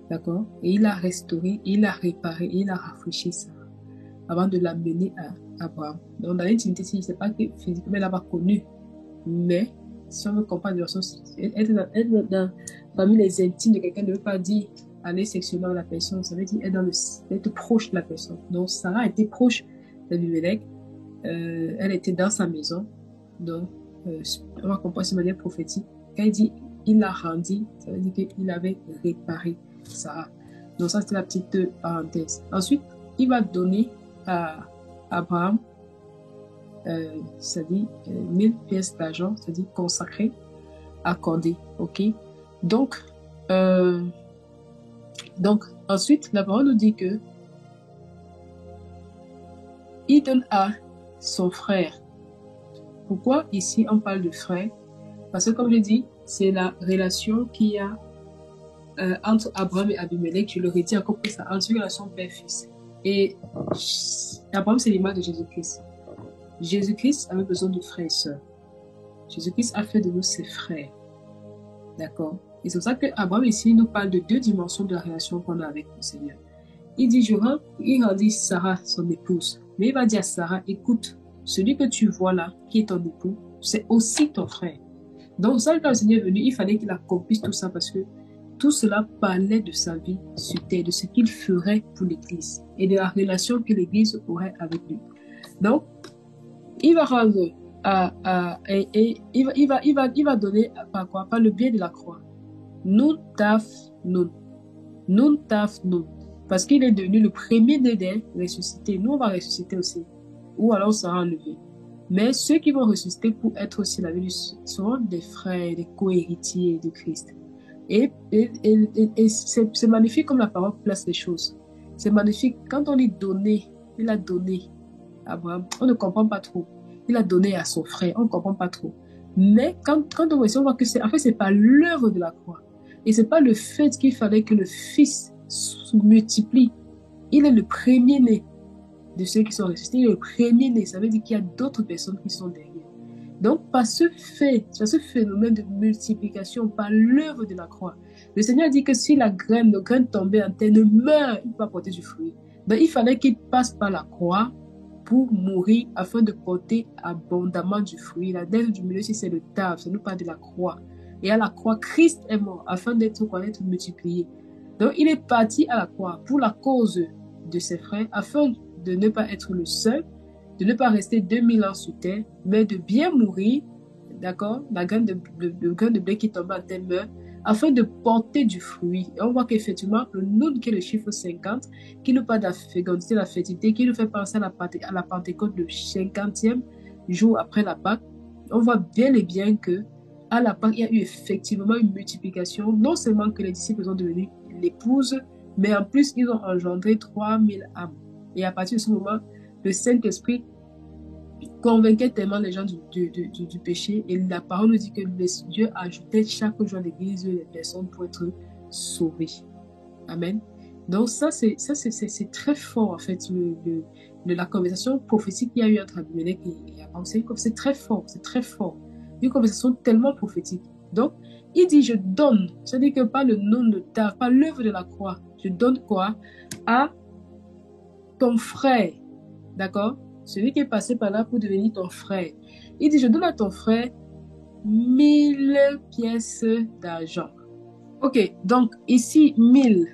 D'accord? Et il a restauré, il a réparé, il a rafraîchi Sarah avant de l'amener à Abraham. Donc dans l'intimité, si c'est pas que physiquement elle n'a pas connu, mais si on me compare de façon, parmi les intimes de quelqu'un ne veut pas dire aller sexuellement avec la personne, ça veut dire être proche de la personne. Donc Sarah était proche d'Abimelech, elle était dans sa maison, donc on va comprendre de manière prophétique. Quand il dit il l'a rendu, ça veut dire qu'il avait réparé Sarah. Donc ça c'était la petite parenthèse. Ensuite, il va donner à Abraham c'est-à-dire 1000 pièces d'argent, c'est-à-dire consacrées, accordées. Ok? Donc, euh, donc, ensuite, la parole nous dit que il donne à son frère. Pourquoi ici on parle de frère? Parce que, comme je dis, c'est la relation qu'il y a entre Abraham et Abimelech. Je l'aurais dit encore plus, ça, entre une relation père-fils. Et Abraham, c'est l'image de Jésus-Christ. Jésus-Christ avait besoin de frères et sœurs. Jésus-Christ a fait de nous ses frères. D'accord? Et c'est pour ça qu'Abraham ici nous parle de deux dimensions de la relation qu'on a avec le Seigneur. Il dit, il rendit Sarah son épouse. Mais il va dire à Sarah, écoute, celui que tu vois là, qui est ton époux, c'est aussi ton frère. Donc, ça, quand le Seigneur est venu, il fallait qu'il accomplisse tout ça parce que tout cela parlait de sa vie sur terre, de ce qu'il ferait pour l'Église et de la relation que l'Église aurait avec lui. Donc, il va rendre et il va donner par quoi? Par le biais de la croix. Nun taf nun. Nun taf nun. Parce qu'il est devenu le premier des ressuscités. Nous, on va ressusciter aussi. Ou alors on sera enlevé. Mais ceux qui vont ressusciter pour être aussi la vie seront des frères, des co-héritiers de Christ. Et c'est magnifique comme la parole place les choses. C'est magnifique. Quand on dit donner, il a donné à Abraham. On ne comprend pas trop. Il a donné à son frère. On ne comprend pas trop. Mais quand on voit que c'est, en fait, c'est pas l'œuvre de la croix. Et c'est pas le fait qu'il fallait que le Fils se multiplie. Il est le premier-né de ceux qui sont ressuscités. Il est le premier-né. Ça veut dire qu'il y a d'autres personnes qui sont derrière. Donc, par ce phénomène de multiplication, par l'œuvre de la croix, le Seigneur dit que si le graine tombait en terre, ne meurt, il ne peut pas porter du fruit. Donc, il fallait qu'il passe par la croix pour mourir afin de porter abondamment du fruit. La dette du milieu, c'est le taf, ça nous parle de la croix. Et à la croix, Christ est mort afin d'être multiplié. Donc, il est parti à la croix pour la cause de ses frères afin de ne pas être le seul, de ne pas rester 2000 ans sur terre, mais de bien mourir, d'accord, la graine de blé qui tombe à terre meurt, afin de porter du fruit. Et on voit qu'effectivement, le Nun, qui est le chiffre 50, qui nous parle de la fécondité, de la fertilité, qui nous fait penser à la Pentecôte, le 50e jour après la Pâque, on voit bien et bien que à la Pâque, il y a eu effectivement une multiplication, non seulement que les disciples sont devenus l'épouse, mais en plus, ils ont engendré 3000 âmes. Et à partir de ce moment, le Saint-Esprit convainquait tellement les gens du péché. Et la parole nous dit que Dieu ajoutait chaque jour à l'église les personnes pour être sauvées. Amen. Donc ça, c'est très fort, en fait, de la conversation prophétique qu'il y a eu entre Abimelech et Abraham. C'est très fort, c'est très fort. Une conversation tellement prophétique. Donc, il dit, je donne. C'est-à-dire que pas le nom de ta, pas l'œuvre de la croix. Je donne quoi? À ton frère. D'accord? Celui qui est passé par là pour devenir ton frère. Il dit, je donne à ton frère 1000 pièces d'argent. Ok, donc ici, 1000.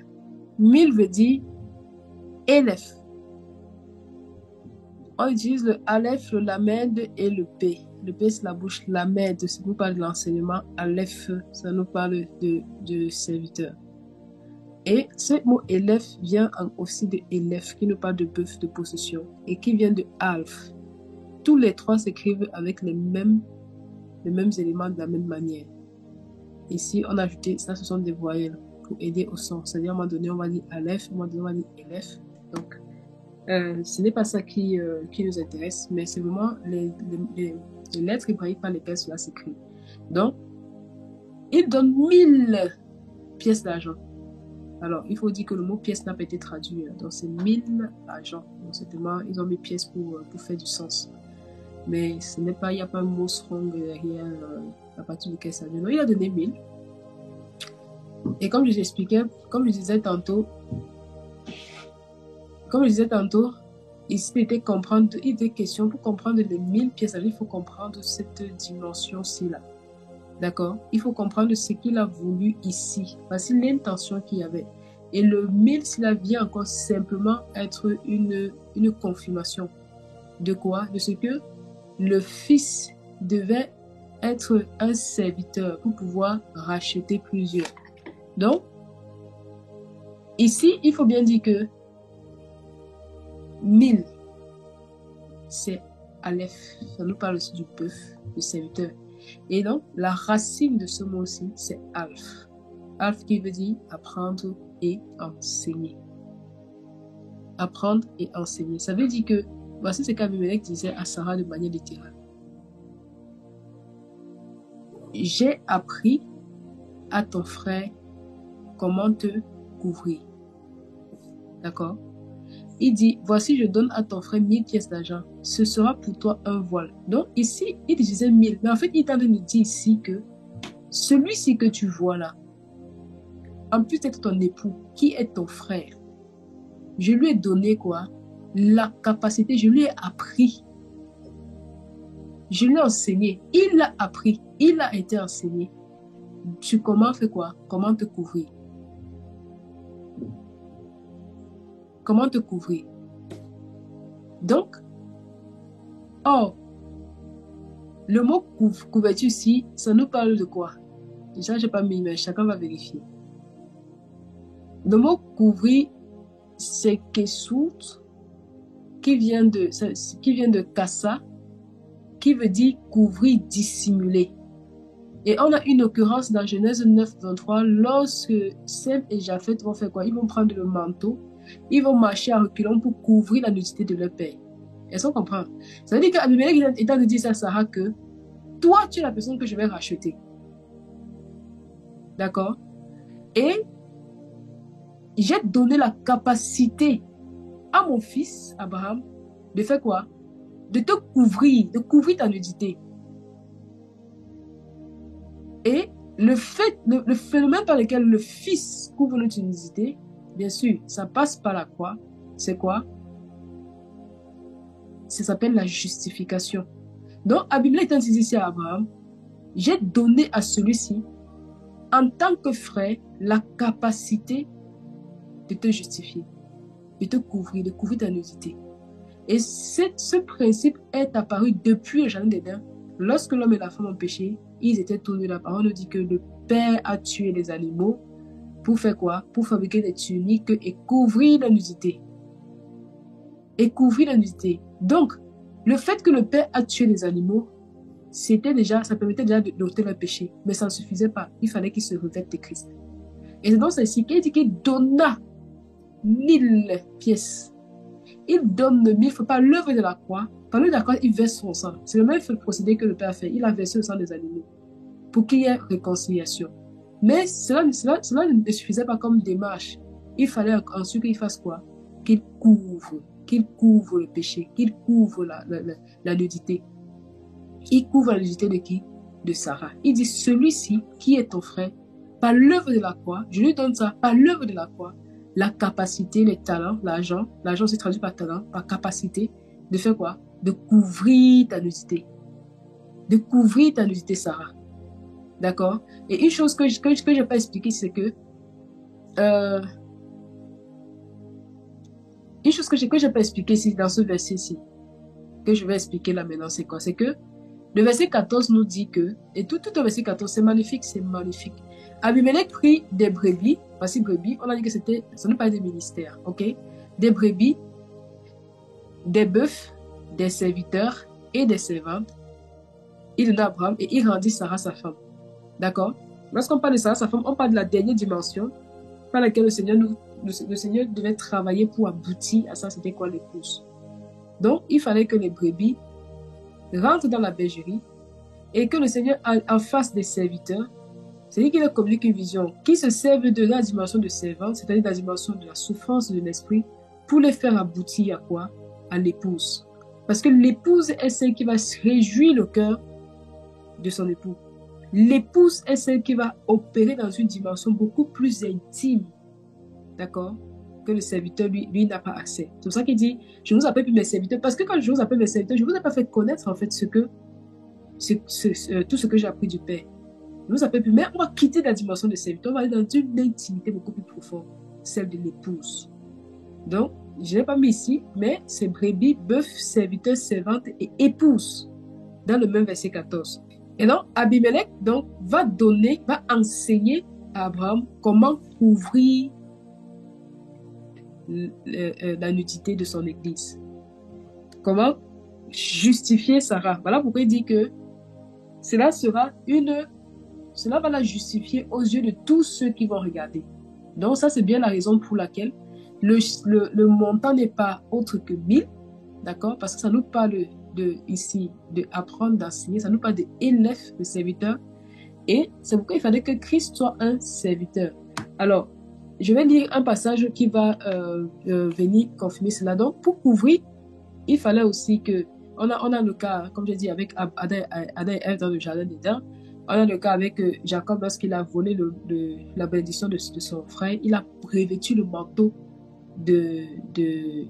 1000 veut dire élève. On utilise le aleph, le lamed et le p. Le p, c'est la bouche, lamed, ça nous parle de l'enseignement. Aleph, ça nous parle de serviteur. Et ce mot élève vient aussi de élève, qui nous parle de bœuf, de possession, et qui vient de alf. Tous les trois s'écrivent avec les mêmes éléments de la même manière. Ici, on a ajouté, ça ce sont des voyelles pour aider au son. C'est-à-dire, à un moment donné, on va dire aleph, à un moment donné, on va dire élève. Donc, ce n'est pas ça qui nous intéresse, mais c'est vraiment les lettres hébraïques par lesquelles cela s'écrit. Donc, il donne 1000 pièces d'argent Alors, il faut dire que le mot pièce n'a pas été traduit. Donc, c'est 1000 argent. Donc, certainement, ils ont mis pièce pour faire du sens. Mais ce n'est pas, il n'y a pas un mot strong derrière à partir duquel ça vient. Non, il a donné 1000. Et comme je l'expliquais, comme je disais tantôt, ici, il était question pour comprendre les 1000 pièces, il faut comprendre cette dimension-ci là. D'accord? Il faut comprendre ce qu'il a voulu ici. Voici l'intention qu'il y avait. Et le 1000, cela vient encore simplement être une confirmation. De quoi? De ce que le fils devait être un serviteur pour pouvoir racheter plusieurs. Donc, ici, il faut bien dire que 1000, c'est Aleph. Ça nous parle aussi du bœuf, du serviteur. Et donc, la racine de ce mot-ci, c'est Alf. Alf qui veut dire apprendre et enseigner. Apprendre et enseigner. Ça veut dire que, voici ce qu'Abimelech disait à Sarah de manière littérale. J'ai appris à ton frère comment te couvrir. D'accord? Il dit, voici, je donne à ton frère 1000 pièces d'argent. Ce sera pour toi un voile. Donc ici, il disait 1000. Mais en fait, il est en train de dire ici que celui-ci que tu vois là, en plus d'être ton époux, qui est ton frère, je lui ai donné quoi? La capacité, je lui ai appris. Je lui ai enseigné. Il l'a appris. Il a été enseigné. Tu comment faire quoi? Comment te couvrir? Comment te couvrir? Donc, le mot couverture ici, ça nous parle de quoi? Déjà, je n'ai pas mis, mais chacun va vérifier. Le mot couvrir, c'est kesut, qui vient de kassa, qui veut dire couvrir, dissimuler. Et on a une occurrence dans Genèse 9, 23, lorsque Sem et Japheth vont faire quoi? Ils vont prendre le manteau, ils vont marcher à reculons pour couvrir la nudité de leur père. Est-ce qu'on comprend? Ça veut dire qu'Abimelech est en train de dire à Sarah que toi, tu es la personne que je vais racheter. D'accord? Et j'ai donné la capacité à mon fils, Abraham, de faire quoi? De te couvrir, de couvrir ta nudité. Et le phénomène par lequel le fils couvre notre nudité, bien sûr, ça passe par la croix. C'est quoi? Ça s'appelle la justification. Donc, Abimelech est dit ici à Abraham, j'ai donné à celui-ci, en tant que frère, la capacité de te justifier, de te couvrir, de couvrir ta nudité. Et ce principe est apparu depuis le jardin d'Éden. Lorsque l'homme et la femme ont péché, ils étaient tournés là. On nous dit que le Père a tué les animaux pour faire quoi? Pour fabriquer des tuniques et couvrir la nudité. Et couvrir la nudité. Donc, le fait que le Père a tué les animaux, ça permettait déjà d'ôter le péché. Mais ça ne suffisait pas. Il fallait qu'il se revête de Christ. Et c'est dans ceci qu'il dit qu'il donna 1000 pièces. Il donne 1000, par l'œuvre de la croix. Par l'œuvre de la croix, il verse son sang. C'est le même procédé que le Père a fait. Il a versé le sang des animaux pour qu'il y ait réconciliation. Mais cela ne suffisait pas comme démarche. Il fallait ensuite qu'il fasse quoi? Qu'il couvre le péché, qu'il couvre la nudité. Il couvre la nudité de qui? De Sarah. Il dit, celui-ci qui est ton frère, par l'œuvre de la croix, je lui donne ça, par l'œuvre de la croix, la capacité, les talents, l'argent c'est traduit par talent, par capacité, de faire quoi? De couvrir ta nudité. De couvrir ta nudité, Sarah. D'accord? Et une chose que je n'ai pas expliqué, c'est que une chose que je n'ai pas expliqué ici, dans ce verset-ci, que je vais expliquer là maintenant, c'est quoi? C'est que le verset 14 nous dit que, et tout le verset 14, c'est magnifique, c'est magnifique. Abimelech prit des brebis, voici brebis, on a dit que ça ne pas des ministères, ok? Des brebis, des bœufs, des serviteurs et des servantes. Il donna à Abraham et il rendit Sarah sa femme. D'accord? Lorsqu'on parle de Sarah sa femme, on parle de la dernière dimension par laquelle le Seigneur devait travailler pour aboutir à ça, c'était quoi l'épouse? Donc, il fallait que les brebis rentrent dans la bergerie et que le Seigneur, en face des serviteurs, C'est-à-dire qu'il leur communique une vision, qui se servent de la dimension de servante, c'est-à-dire de la dimension de la souffrance de l'esprit, pour les faire aboutir à quoi? À l'épouse. Parce que l'épouse est celle qui va se réjouir le cœur de son époux. L'épouse est celle qui va opérer dans une dimension beaucoup plus intime, d'accord, que le serviteur, lui n'a pas accès. C'est pour ça qu'il dit, je vous appelle plus mes serviteurs, parce que quand je vous appelle mes serviteurs, je ne vous ai pas fait connaître en fait tout ce que j'ai appris du Père. Je ne vous appelle plus, mais on va quitter la dimension de serviteur, on va aller dans une intimité beaucoup plus profonde, celle de l'épouse. Donc, je n'ai pas mis ici, mais c'est brebis, bœuf, serviteur, servante et épouse, dans le même verset 14. Et donc, Abimelech donc, va enseigner à Abraham comment couvrir la nudité de son église. Comment justifier Sarah. Voilà pourquoi il dit que cela va la justifier aux yeux de tous ceux qui vont regarder. Donc ça, c'est bien la raison pour laquelle le montant n'est pas autre que 1000, d'accord? Parce que ça nous parle ici de apprendre, d'enseigner, ça nous parle d'élève, de serviteur. Et c'est pourquoi il fallait que Christ soit un serviteur. Alors, je vais lire un passage qui va venir confirmer cela. Donc, pour couvrir, il fallait aussi que, on a le cas, comme je dis, avec Adam et Ève dans le jardin d'Éden. On a le cas avec Jacob lorsqu'il a volé la bénédiction de son frère. Il a revêtu le manteau de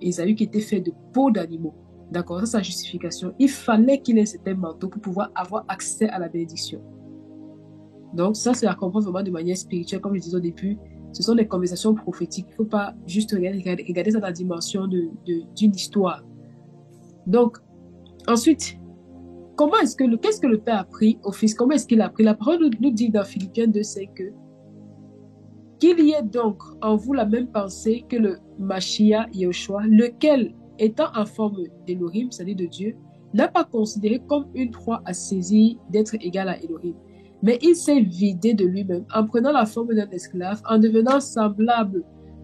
Ésaü qui était fait de peau d'animaux. D'accord, c'est sa justification. Il fallait qu'il ait cet manteau pour pouvoir avoir accès à la bénédiction. Donc ça, c'est à comprendre vraiment de manière spirituelle, comme je disais au début. Ce sont des conversations prophétiques. Il ne faut pas juste regarder ça dans la dimension d'une histoire. Donc, ensuite, qu'est-ce que le Père a pris au Fils? Comment est-ce qu'il a pris? La parole nous dit dans Philippiens 2, c'est qu'il y ait donc en vous la même pensée que le Mashiach Yahushua, lequel, étant en forme d'Élohim, c'est-à-dire de Dieu, n'a pas considéré comme une proie à saisir d'être égal à Élohim. Mais il s'est vidé de lui-même en prenant la forme d'un esclave, en devenant semblable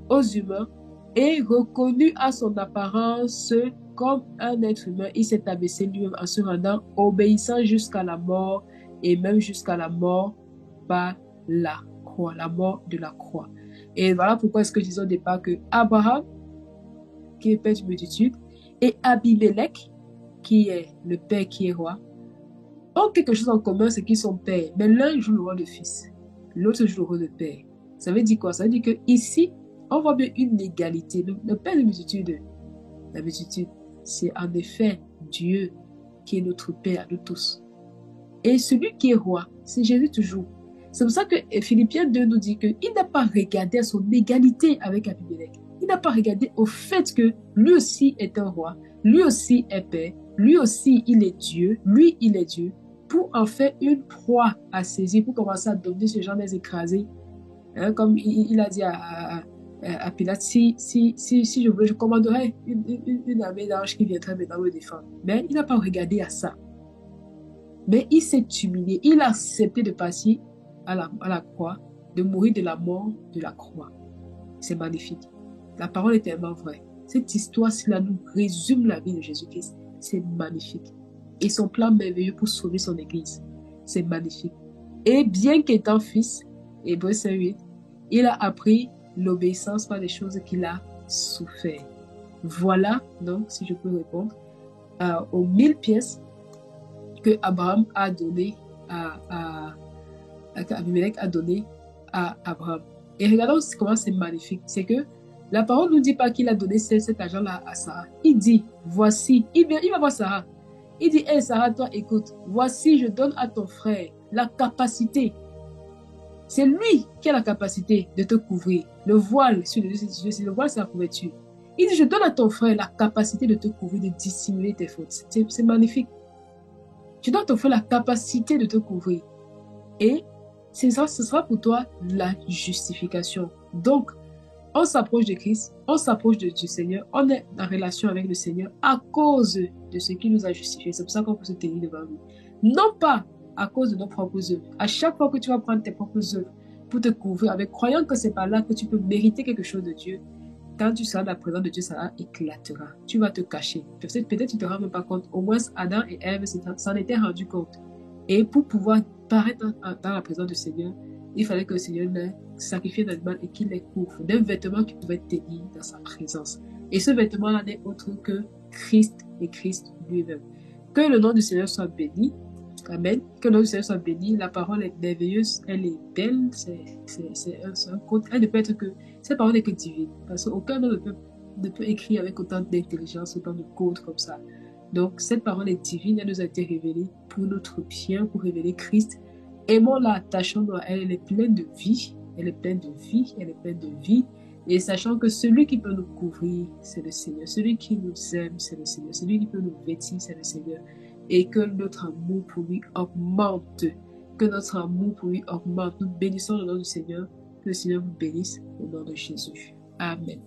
aux humains et reconnu à son apparence comme un être humain. Il s'est abaissé lui-même en se rendant obéissant jusqu'à la mort et même jusqu'à la mort par la croix, la mort de la croix. Et voilà pourquoi est-ce que je disais au départ que Abraham, qui est père d'une multitude, et Abimelech, qui est le père qui est roi, ont quelque chose en commun, c'est qu'ils sont pères. Mais l'un joue le rôle de fils, l'autre joue le rôle de père. Ça veut dire quoi? Ça veut dire qu'ici, on voit bien une égalité. Le père de multitude, la multitude, c'est en effet Dieu qui est notre père à nous tous. Et celui qui est roi, c'est Jésus toujours. C'est pour ça que Philippiens 2 nous dit qu'il n'a pas regardé à son égalité avec Abimelech. Il n'a pas regardé au fait que lui aussi est un roi, lui aussi est père, lui aussi il est Dieu, lui il est Dieu, pour en faire une proie à saisir, pour commencer à dominer ce genre des écrasés. Hein, comme il a dit à Pilate, si je voulais, je commanderais une armée d'anges qui viendrait maintenant me défendre. Mais il n'a pas regardé à ça. Mais il s'est humilié, il a accepté de passer à la croix, de mourir de la mort de la croix. C'est magnifique. La parole est tellement vraie. Cette histoire, si là nous résume la vie de Jésus-Christ, c'est magnifique. Et son plan merveilleux pour sauver son Église, c'est magnifique. Et bien qu'étant fils, Hébreux 5:8, il a appris l'obéissance par des choses qu'il a souffert. Voilà, donc, si je peux répondre, aux 1000 pièces que Abraham a donné qu'Abimelech a donné à Abraham. Et regardons comment c'est magnifique. C'est que la parole ne nous dit pas qu'il a donné cet argent-là à Sarah. Il dit, voici, il va voir Sarah. Il dit, hé Sarah, toi écoute, voici, je donne à ton frère la capacité. C'est lui qui a la capacité de te couvrir. Le voile, le voile, c'est la couverture. Il dit, je donne à ton frère la capacité de te couvrir, de dissimuler tes fautes. C'est magnifique. Tu donnes à ton frère la capacité de te couvrir. Et ce sera pour toi la justification. Donc, on s'approche de Christ, on s'approche du Seigneur, on est en relation avec le Seigneur à cause de ce qui nous a justifiés. C'est pour ça qu'on peut se tenir devant lui. Non pas à cause de nos propres œuvres. À chaque fois que tu vas prendre tes propres œuvres pour te couvrir avec, croyant que c'est par là que tu peux mériter quelque chose de Dieu, quand tu seras dans la présence de Dieu, ça éclatera. Tu vas te cacher. Peut-être tu ne te rends même pas compte. Au moins, Adam et Ève s'en étaient rendus compte. Et pour pouvoir paraître dans la présence du Seigneur, il fallait que le Seigneur leur sacrifie un animal et qu'il les couvre d'un vêtement qui pouvait tenir dans sa présence. Et ce vêtement-là n'est autre que Christ et Christ lui-même. Que le nom du Seigneur soit béni. Amen. Que le nom du Seigneur soit béni. La parole est merveilleuse, elle est belle, c'est un conte. Elle ne peut être que, cette parole n'est que divine. Parce qu'aucun homme ne peut écrire avec autant d'intelligence, autant de codes comme ça. Donc, cette parole est divine, elle nous a été révélée pour notre bien, pour révéler Christ. Aimons-la, attachons-nous à elle, elle est pleine de vie, elle est pleine de vie, elle est pleine de vie. Et sachant que celui qui peut nous couvrir, c'est le Seigneur. Celui qui nous aime, c'est le Seigneur. Celui qui peut nous vêtir, c'est le Seigneur. Et que notre amour pour lui augmente. Que notre amour pour lui augmente. Nous bénissons le nom du Seigneur. Que le Seigneur vous bénisse au nom de Jésus. Amen.